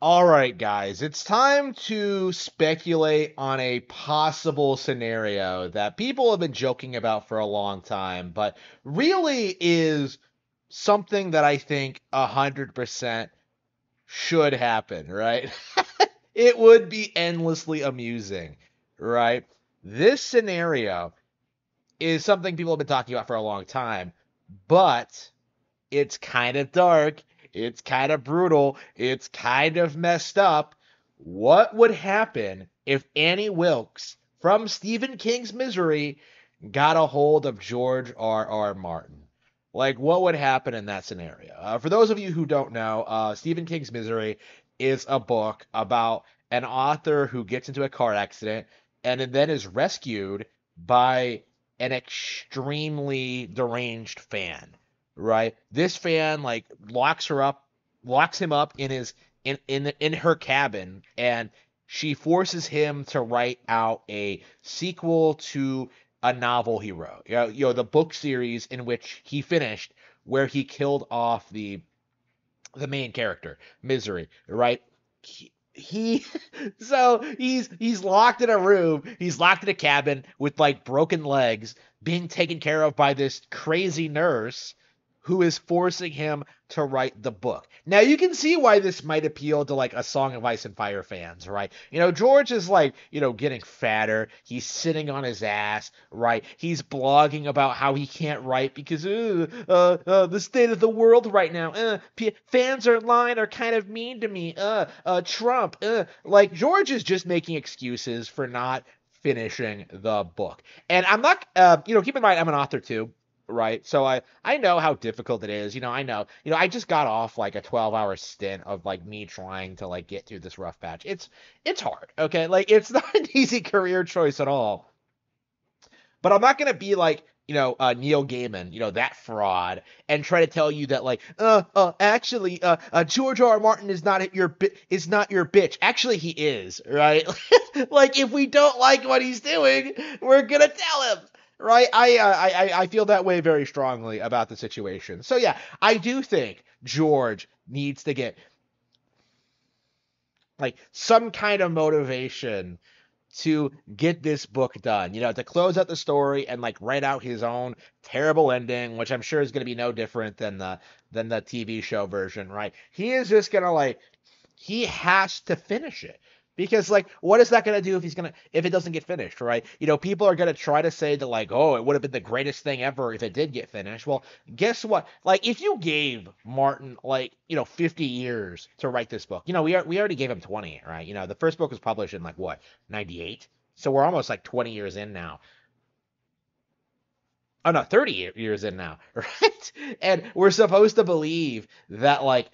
All right, guys, it's time to speculate on a possible scenario that people have been joking about for a long time, but really is something that I think 100% should happen, right? It would be endlessly amusing, right? This scenario is something people have been talking about for a long time, but it's kind of dark. It's kind of brutal. It's kind of messed up. What would happen if Annie Wilkes from Stephen King's Misery got a hold of George R. R. Martin? Like, what would happen in that scenario? For those of you who don't know, Stephen King's Misery is a book about an author who gets into a car accident and then is rescued by an extremely deranged fan, right? This fan like locks him up in his in her cabin, and she forces him to write out a sequel to a novel he wrote. The book series in which he finished, where he killed off the main character, Misery, right? He so he's locked in a room, he's locked in a cabin with like broken legs, being taken care of by this crazy nurse who is forcing him to write the book. Now you can see why this might appeal to like a Song of Ice and Fire fans, right? George is like, getting fatter. He's sitting on his ass, right? He's blogging about how he can't write because the state of the world right now. Fans online are kind of mean to me. Trump. Like George is just making excuses for not finishing the book. And I'm not, keep in mind I'm an author too, right? So I know how difficult it is. I know. I just got off like a 12-hour stint of like me trying to like get through this rough patch. It's hard, okay? Like it's not an easy career choice at all. But I'm not gonna be like, Neil Gaiman, that fraud, and try to tell you that like, actually, George R. R. Martin is not your bitch. Actually, he is, right? Like, if we don't like what he's doing, we're gonna tell him, right? I feel that way very strongly about the situation. So yeah, I do think George needs to get like some kind of motivation to get this book done, to close out the story and like write out his own terrible ending, which I'm sure is going to be no different than the TV show version, right? He is just going to like he has to finish it. Because like what is that going to do if it doesn't get finished, right? People are going to try to say that like, "Oh, it would have been the greatest thing ever if it did get finished." Well, guess what? Like if you gave Martin like, 50 years to write this book. We already gave him 20, right? The first book was published in like what, 98? So we're almost like 20 years in now. Oh no, 30 years in now, right? And we're supposed to believe that like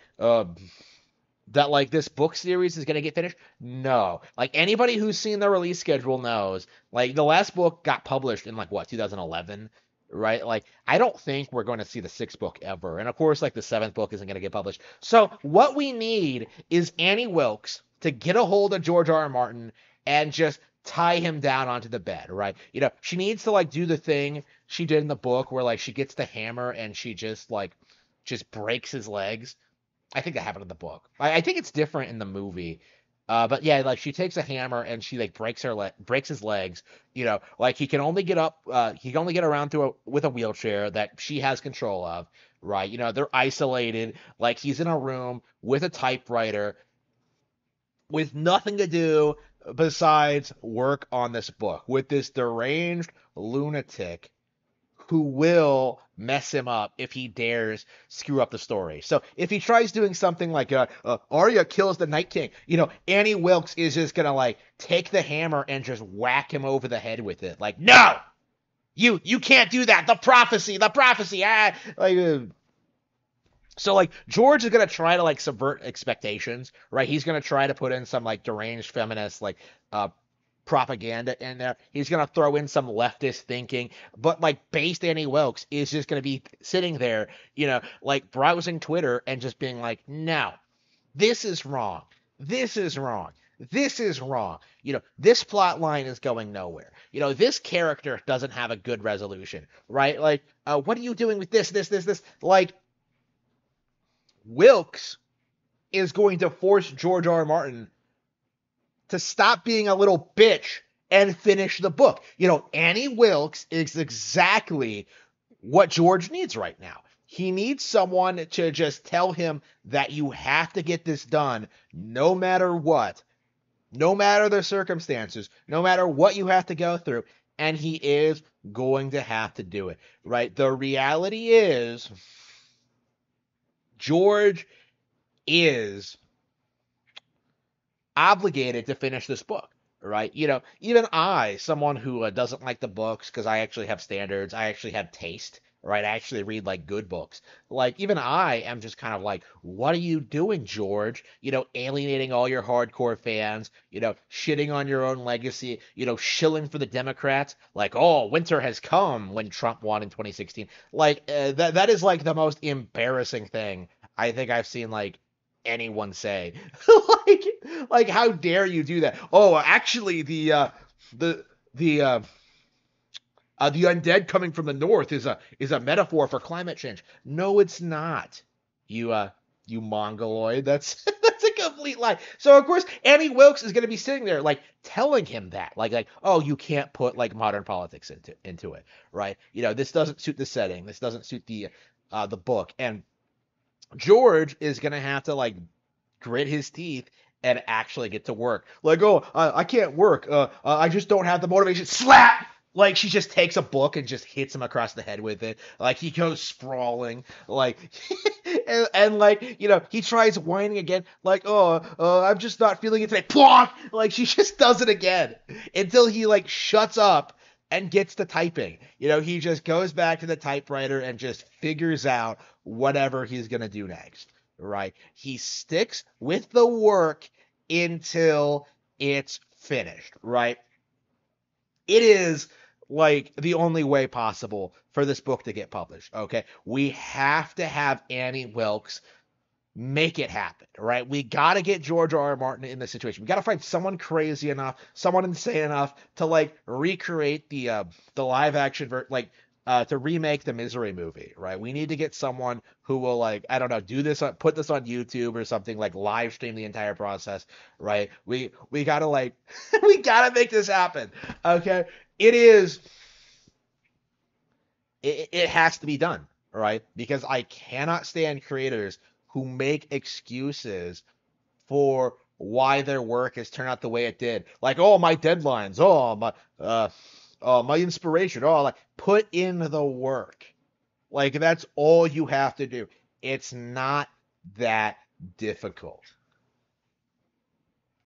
this book series is going to get finished? No. Like anybody who's seen the release schedule knows, like the last book got published in like what, 2011, right? Like I don't think we're going to see the sixth book ever. And of course like the seventh book isn't going to get published. So what we need is Annie Wilkes to get a hold of George R. R. Martin and just tie him down onto the bed, right? She needs to like do the thing she did in the book where like she gets the hammer and she just breaks his legs. I think that happened in the book. I think it's different in the movie. But yeah, like she takes a hammer and she like breaks his legs. Like he can only get around with a wheelchair that she has control of, right? They're isolated. Like he's in a room with a typewriter with nothing to do besides work on this book with this deranged lunatic who will mess him up if he dares screw up the story. So if he tries doing something like Arya kills the Night King, Annie Wilkes is just gonna like take the hammer and just whack him over the head with it. Like, no, you can't do that. The prophecy. So like George is gonna try to like subvert expectations, right? He's gonna try to put in some like deranged feminist like propaganda in there. He's gonna throw in some leftist thinking, but like based Annie Wilkes is just gonna be sitting there, like browsing Twitter and just being like, no, this is wrong. This is wrong. This is wrong. This plot line is going nowhere. This character doesn't have a good resolution, right? Like, what are you doing with this? Like, Wilkes is going to force George R. R. Martin to stop being a little bitch and finish the book. Annie Wilkes is exactly what George needs right now. He needs someone to just tell him that you have to get this done no matter what, no matter the circumstances, no matter what you have to go through. And he is going to have to do it, right? The reality is, George is obligated to finish this book, right? Even I, someone who doesn't like the books, because I actually have standards, I actually have taste, right? I actually read like good books. Like, even I am just kind of like, what are you doing, George? Alienating all your hardcore fans, shitting on your own legacy, shilling for the Democrats, like, oh, winter has come when Trump won in 2016. Like, that is like the most embarrassing thing I think I've seen, like, anyone say. like how dare you do that? Oh, actually, the undead coming from the north is a metaphor for climate change. No, it's not. You mongoloid. That's a complete lie. So of course Annie Wilkes is going to be sitting there like telling him that, like, oh, you can't put like modern politics into it, right? This doesn't suit the setting. This doesn't suit the book. And George is going to have to like grit his teeth and actually get to work. Like, oh, I can't work. I just don't have the motivation. Slap! Like, she just takes a book and just hits him across the head with it. Like, he goes sprawling. Like, and like, he tries whining again. Like, oh, I'm just not feeling it today. Plonk! Like, she just does it again until he, like, shuts up and gets to typing. He just goes back to the typewriter and just figures out whatever he's going to do next. Right? He sticks with the work until it's finished, right? It is like the only way possible for this book to get published, okay? We have to have Annie Wilkes make it happen, right? We got to get George R. R. Martin in this situation. We got to find someone crazy enough, someone insane enough to like recreate the live action to remake the Misery movie, right? We need to get someone who will, like, I don't know, do this, put this on YouTube or something, like live stream the entire process, right? We gotta like, we gotta make this happen, okay? It has to be done, right? Because I cannot stand creators who make excuses for why their work has turned out the way it did. Like, oh, my deadlines, my inspiration. Oh, like, put in the work. Like, that's all you have to do. It's not that difficult.